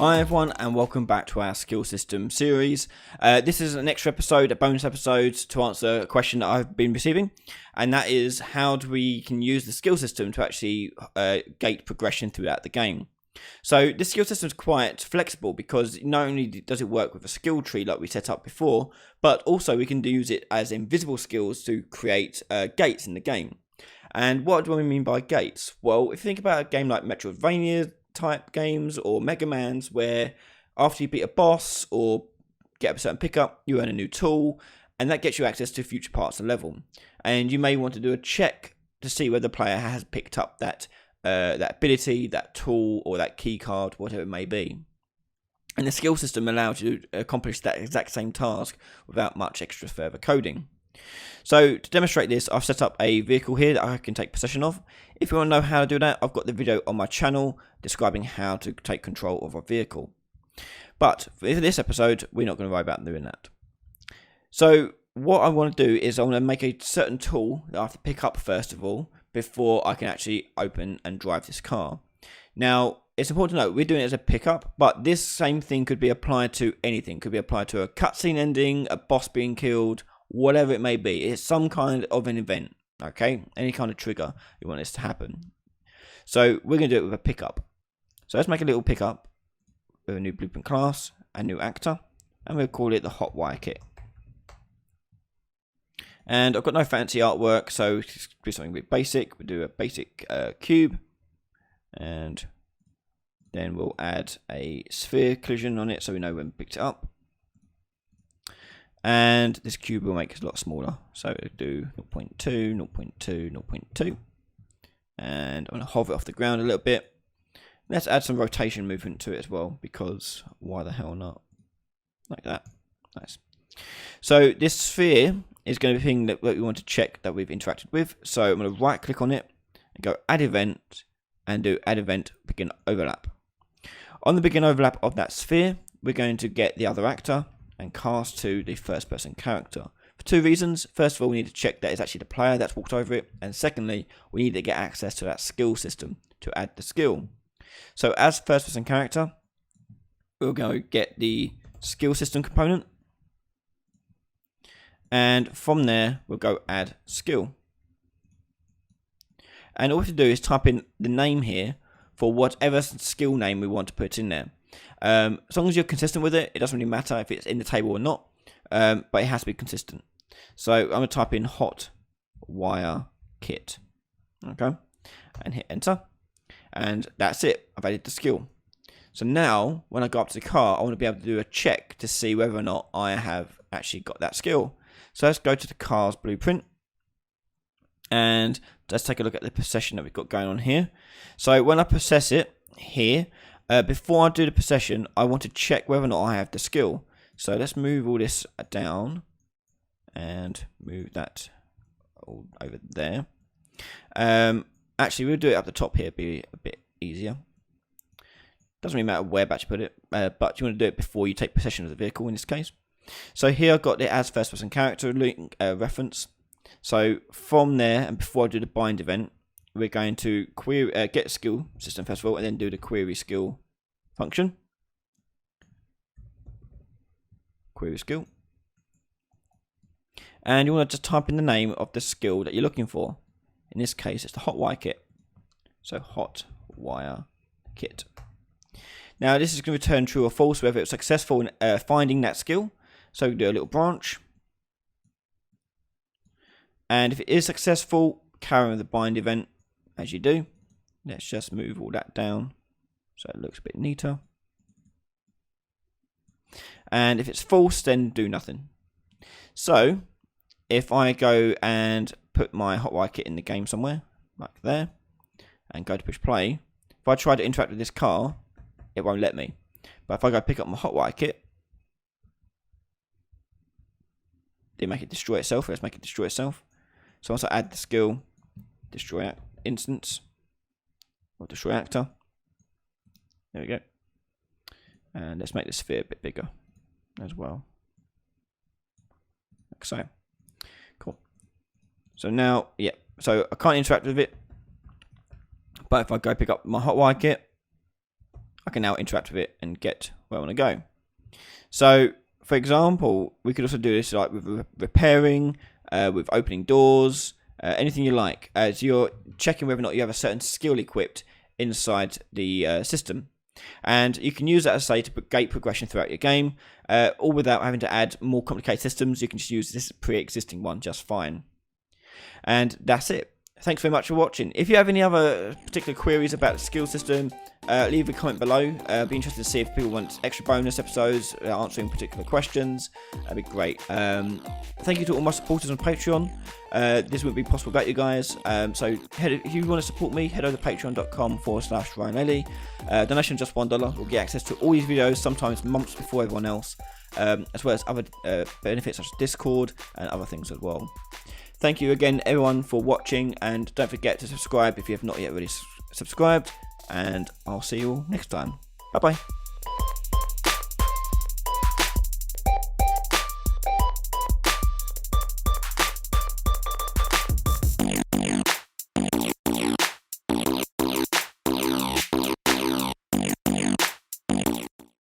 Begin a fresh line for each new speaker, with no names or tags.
Hi everyone, and welcome back to our skill system series. This is an extra episode, a bonus episode to answer a question that I've been receiving, and that is how we can use the skill system to actually gate progression throughout the game. So this skill system is quite flexible because not only does it work with a skill tree like we set up before, but also we can use it as invisible skills to create gates in the game. And what do I mean by gates? Well, if you think about a game like Metroidvania type games or Mega Man's, where after you beat a boss or get a certain pickup, you earn a new tool, and that gets you access to future parts of the level. And you may want to do a check to see whether the player has picked up that ability, that tool, or that key card, whatever it may be. And the skill system allows you to accomplish that exact same task without much extra further coding. So to demonstrate this, I've set up a vehicle here that I can take possession of. If you want to know how to do that, I've got the video on my channel describing how to take control of a vehicle. But for this episode, we're not going to worry about doing that. So what I want to do is I want to make a certain tool that I have to pick up first of all, before I can actually open and drive this car. Now, it's important to note, we're doing it as a pickup, but this same thing could be applied to anything. It could be applied to a cutscene ending, a boss being killed, whatever it may be. It's some kind of an event, okay? Any kind of trigger you want this to happen. So we're going to do it with a pickup. So let's make a little pickup with a new blueprint class, a new actor, and we'll call it the hot wire kit. And I've got no fancy artwork, so let's do something a bit basic. We'll do a basic cube, and then we'll add a sphere collision on it so we know when we picked it up. And this cube will make it a lot smaller. So we'll do 0.2, 0.2, 0.2. And I'm going to hover it off the ground a little bit. Let's add some rotation movement to it as well, because why the hell not? Like that. Nice. So this sphere is going to be the thing that we want to check that we've interacted with. So I'm going to right click on it and go add event and do add event begin overlap. On the begin overlap of that sphere, we're going to get the other actor and cast to the first person character for two reasons. First of all, we need to check that it's actually the player that's walked over it, and secondly, we need to get access to that skill system to add the skill. So as first person character, we'll go get the skill system component, and from there we'll go add skill. And all we have to do is type in the name here for whatever skill name we want to put in there. As long as you're consistent with it, it doesn't really matter if it's in the table or not, but it has to be consistent. So I'm going to type in hot wire kit, okay, and hit enter, and that's it. I've added the skill. So now when I go up to the car, I want to be able to do a check to see whether or not I have actually got that skill. So let's go to the car's blueprint, and let's take a look at the possession that we've got going on here. So when I possess it here, before I do the possession, I want to check whether or not I have the skill. So let's move all this down and move that all over there. Actually, we'll do it up the top here, be a bit easier. Doesn't really matter where back you put it, but you want to do it before you take possession of the vehicle in this case. So here I've got it as first person character link, reference. So from there, and before I do the bind event, we're going to query, get skill system first of all, and then do the query skill function. Query skill. And you want to just type in the name of the skill that you're looking for. In this case, it's the hot wire kit. So hot wire kit. Now this is going to return true or false whether it's successful in finding that skill. So we do a little branch. And if it is successful, carry on the bind event as you do. Let's just move all that down so it looks a bit neater. And if it's false, then do nothing. So if I go and put my hot wire kit in the game somewhere, like there, and go to push play, if I try to interact with this car, it won't let me. But if I go pick up my hot wire kit, they make it destroy itself. Let's make it destroy itself. So once I add the skill, destroy instance, or destroy actor, there we go. And let's make the sphere a bit bigger as well. Like so. Cool. So now, yeah, so I can't interact with it. But if I go pick up my hot wire kit, I can now interact with it and get where I want to go. So, for example, we could also do this like with repairing, with opening doors, anything you like, as you're checking whether or not you have a certain skill equipped inside the system. And you can use that, as I say, to gate progression throughout your game, all without having to add more complicated systems. You can just use this pre-existing one just fine. And that's it. Thanks very much for watching. If you have any other particular queries about the skill system, leave a comment below. I'd be interested to see if people want extra bonus episodes answering particular questions. That'd be great. Thank you to all my supporters on Patreon. This wouldn't be possible without you guys. So if you want to support me, head over to patreon.com/RyanEllie. Donation just $1 will get access to all these videos, sometimes months before everyone else, as well as other benefits such as Discord and other things as well. Thank you again, everyone, for watching, and don't forget to subscribe if you have not yet already subscribed, and I'll see you all next time. Bye-bye.